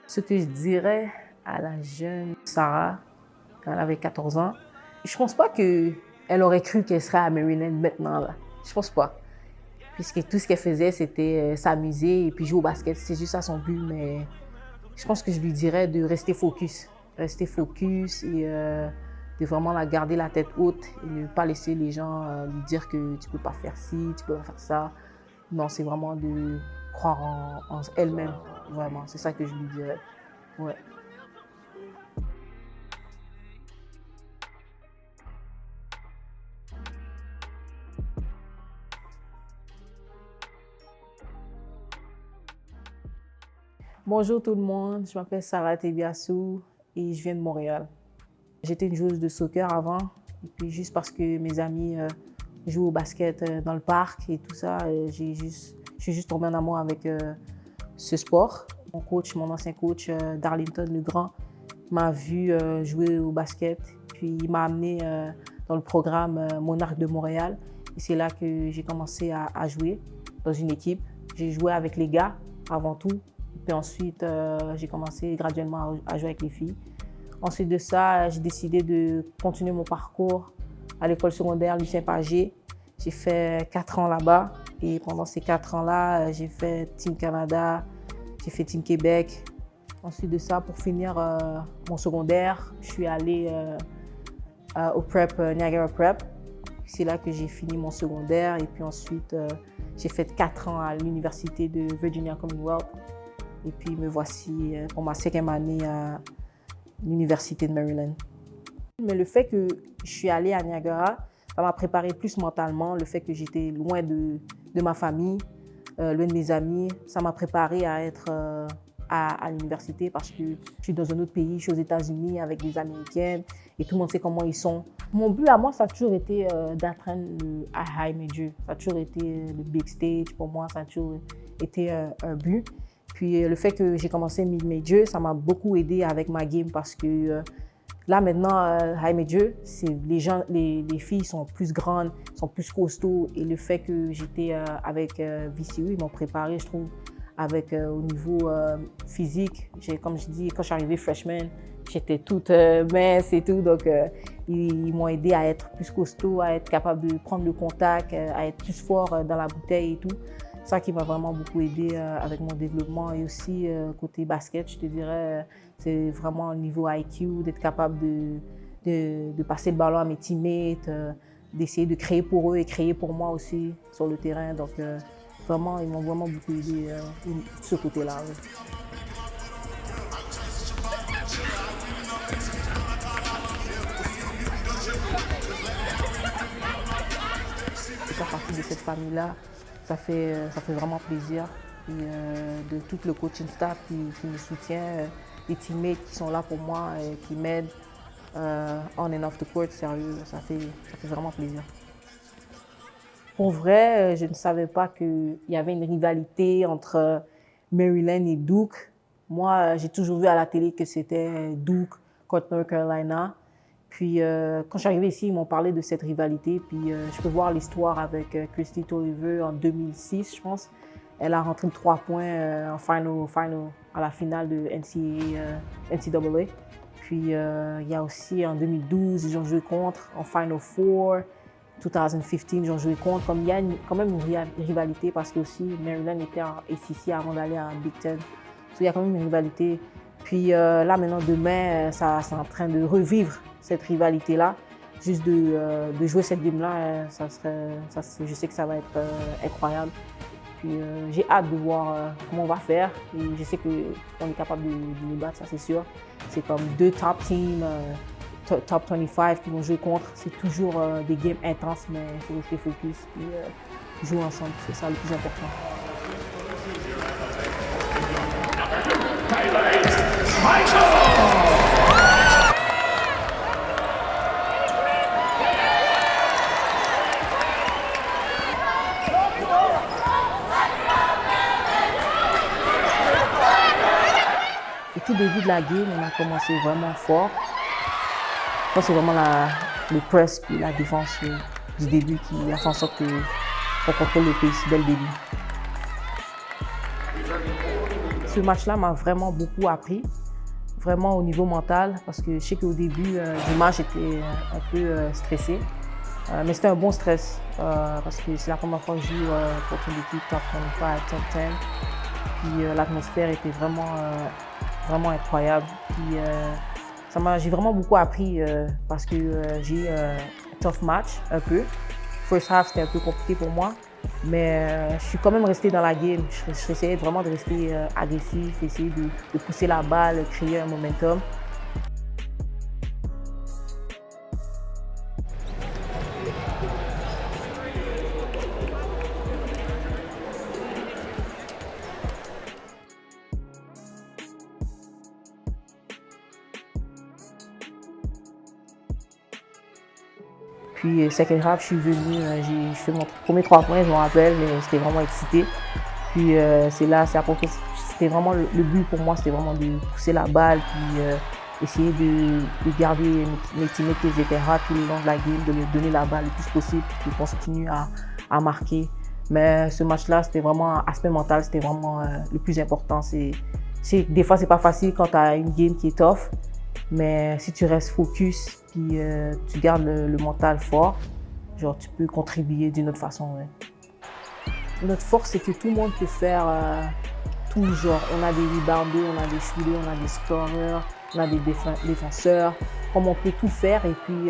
Ce que je dirais à la jeune Sarah, quand elle avait 14 ans, je pense pas qu'elle aurait cru qu'elle serait à Maryland maintenant. Là. Je pense pas. Puisque tout ce qu'elle faisait, c'était s'amuser et puis jouer au basket. C'est juste ça son but. Mais je pense que je lui dirais de rester focus. Rester focus et de vraiment garder la tête haute et ne pas laisser les gens lui dire que tu peux pas faire ci, tu peux pas faire ça. Non, c'est vraiment de croire en elle-même. Vraiment, c'est ça que je lui dirais. Ouais. Bonjour tout le monde, je m'appelle Sarah Tebiassou et je viens de Montréal. J'étais une joueuse de soccer avant, et puis juste parce que mes amis jouent au basket dans le parc et tout ça, je suis juste tombée en amour avec ce sport. Mon coach, mon ancien coach, Darlington Legrand, m'a vu jouer au basket, puis il m'a amené dans le programme Monarques de Montréal. Et c'est là que j'ai commencé à jouer dans une équipe. J'ai joué avec les gars avant tout. Puis ensuite, j'ai commencé graduellement à jouer avec les filles. Ensuite de ça, j'ai décidé de continuer mon parcours à l'école secondaire Lucien Pagé. J'ai fait 4 ans là-bas. Et pendant ces 4 ans-là, j'ai fait Team Canada, j'ai fait Team Québec. Ensuite de ça, pour finir mon secondaire, je suis allée au prep, Niagara Prep. C'est là que j'ai fini mon secondaire. Et puis ensuite, j'ai fait 4 ans à l'université de Virginia Commonwealth. Et puis me voici pour ma 5e année à l'université de Maryland. Mais le fait que je suis allée à Niagara, ça m'a préparé plus mentalement. Le fait que j'étais loin de ma famille, loin de mes amis, ça m'a préparé à être à l'université parce que je suis dans un autre pays, je suis aux États-Unis avec des Américaines et tout le monde sait comment ils sont. Mon but à moi, ça a toujours été d'atteindre le high major. Ça a toujours été le big stage pour moi, ça a toujours été un but. Puis le fait que j'ai commencé mid-major, ça m'a beaucoup aidé avec ma game parce que là maintenant, high major, les filles sont plus grandes, sont plus costauds et le fait que j'étais avec VCU, ils m'ont préparé, je trouve, avec au niveau physique. Comme je dis, quand je suis arrivée freshman, j'étais toute mince et tout, donc ils m'ont aidé à être plus costaud, à être capable de prendre le contact, à être plus fort dans la bouteille et tout. C'est ça qui m'a vraiment beaucoup aidé avec mon développement et aussi côté basket, je te dirais, c'est vraiment au niveau IQ, d'être capable de passer le ballon à mes teammates, d'essayer de créer pour eux et créer pour moi aussi sur le terrain. Donc vraiment, ils m'ont vraiment beaucoup aidé de ce côté-là. Ouais. De faire partie de cette famille-là, ça fait vraiment plaisir. Et, de tout le coaching staff qui me soutient, les teammates qui sont là pour moi, qui m'aident on and off the court, sérieux, ça fait vraiment plaisir. Pour vrai, je ne savais pas qu'il y avait une rivalité entre Maryland et Duke. Moi, j'ai toujours vu à la télé que c'était Duke contre North Carolina. Puis quand je suis arrivée ici, ils m'ont parlé de cette rivalité. Puis je peux voir l'histoire avec Christy Toliver en 2006, je pense. Elle a rentré 3 points en final, à la finale de NCAA. Puis il y a aussi en 2012, ils ont joué contre en Final Four. 2015, ils ont joué contre. Comme il y a quand même une rivalité parce que aussi Maryland était en ACC avant d'aller en Big Ten. Donc, il y a quand même une rivalité. Puis là, maintenant, demain, c'est en train de revivre cette rivalité-là. Juste de jouer cette game-là, je sais que ça va être incroyable. Puis j'ai hâte de voir comment on va faire. Et je sais qu'on est capable de nous battre, ça c'est sûr. C'est comme 2 top teams, top 25 qui vont jouer contre. C'est toujours des games intenses, mais il faut rester focus et jouer ensemble. C'est ça le plus important. Au tout début de la game, on a commencé vraiment fort. Je pense que c'est vraiment le press et la défense du début qui a fait en sorte qu'on contrôle le pace dès le début. ce match-là m'a vraiment beaucoup appris, vraiment au niveau mental, parce que je sais qu'au début du match, j'étais un peu stressée. Mais c'était un bon stress, parce que c'est la première fois que je joue contre une équipe top 25, top 10. Puis l'atmosphère était vraiment incroyable. Puis j'ai vraiment beaucoup appris parce que j'ai eu un tough match un peu. First half, c'était un peu compliqué pour moi, mais je suis quand même restée dans la game. Je essayais vraiment de rester agressif, essayer de pousser la balle, créer un momentum. Puis, second half, je suis venue, j'ai fait mon premier 3 points, je me rappelle, mais j'étais vraiment excitée. Puis, c'était vraiment le but pour moi, c'était vraiment de pousser la balle, puis essayer de garder mes teammates qui étaient hot tout le long de la game, de leur donner la balle le plus possible, puis qu'ils continuent à marquer. Mais ce match-là, c'était vraiment, aspect mental, c'était vraiment le plus important. Des fois, c'est pas facile quand tu as une game qui est tough, mais si tu restes focus, puis tu gardes le mental fort, genre tu peux contribuer d'une autre façon. Ouais. Notre force, c'est que tout le monde peut faire tout. Genre, on a des rebounders, on a des shooters, on a des scorers, on a des défenseurs. Comme on peut tout faire. Et puis,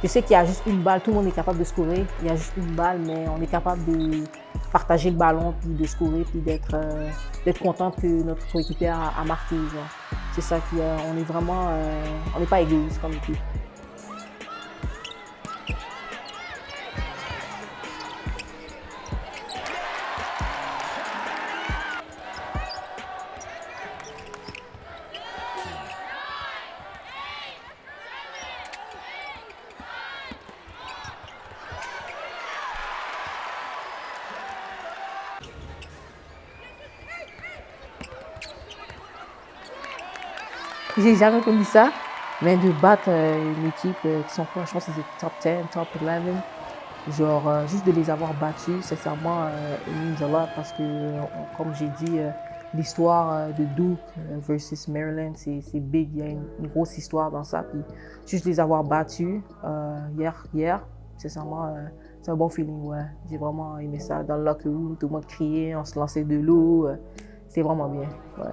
je sais qu'il y a juste une balle, tout le monde est capable de scorer. Il y a juste une balle, mais on est capable de partager le ballon, puis de scorer, puis d'être content que notre coéquipier a marqué. C'est ça on est vraiment, on n'est pas égoïste comme équipe. J'ai jamais connu ça, mais de battre une équipe qui sont quoi, je pense que c'est top 10, top 11, genre juste de les avoir battus, sincèrement, it means a lot parce que, comme j'ai dit, l'histoire de Duke versus Maryland, c'est big, il y a une grosse histoire dans ça, puis juste les avoir battus hier, sincèrement, c'est un bon feeling, ouais. J'ai vraiment aimé ça, dans le locker room, tout le monde criait, on se lançait de l'eau, c'était vraiment bien, ouais.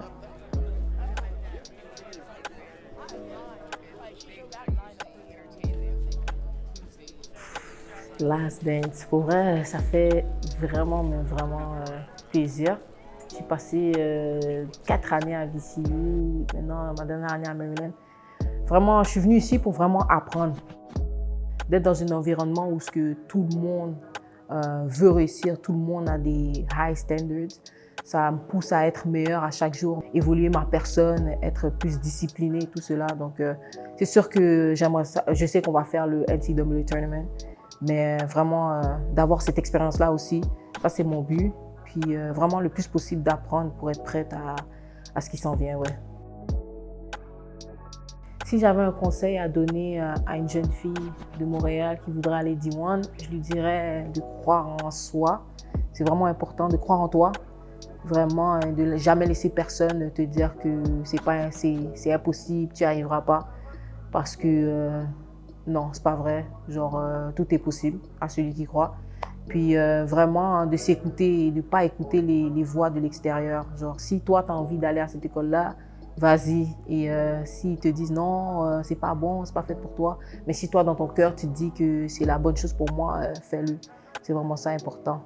Last Dance, pour vrai, ça fait vraiment, mais vraiment plaisir. J'ai passé 4 années à VCU, maintenant ma dernière année à Maryland. Vraiment, je suis venue ici pour vraiment apprendre, d'être dans un environnement où tout le monde veut réussir, tout le monde a des high standards. Ça me pousse à être meilleur à chaque jour, évoluer ma personne, être plus discipliné, tout cela. Donc, c'est sûr que j'aimerais ça. Je sais qu'on va faire le NCAA Tournament. Mais vraiment, d'avoir cette expérience-là aussi, ça c'est mon but. Puis vraiment le plus possible d'apprendre pour être prête à ce qui s'en vient, ouais. Si j'avais un conseil à donner à une jeune fille de Montréal qui voudrait aller D1, je lui dirais de croire en soi. C'est vraiment important de croire en toi. Vraiment, de ne jamais laisser personne te dire que c'est impossible, tu n'y arriveras pas. Parce que non, c'est pas vrai. Genre, tout est possible à celui qui croit. Puis vraiment, de s'écouter et de ne pas écouter les voix de l'extérieur. Genre, si toi, tu as envie d'aller à cette école-là, vas-y. Et s'ils te disent non, c'est pas bon, c'est pas fait pour toi. Mais si toi, dans ton cœur, tu te dis que c'est la bonne chose pour moi, fais-le. C'est vraiment ça important.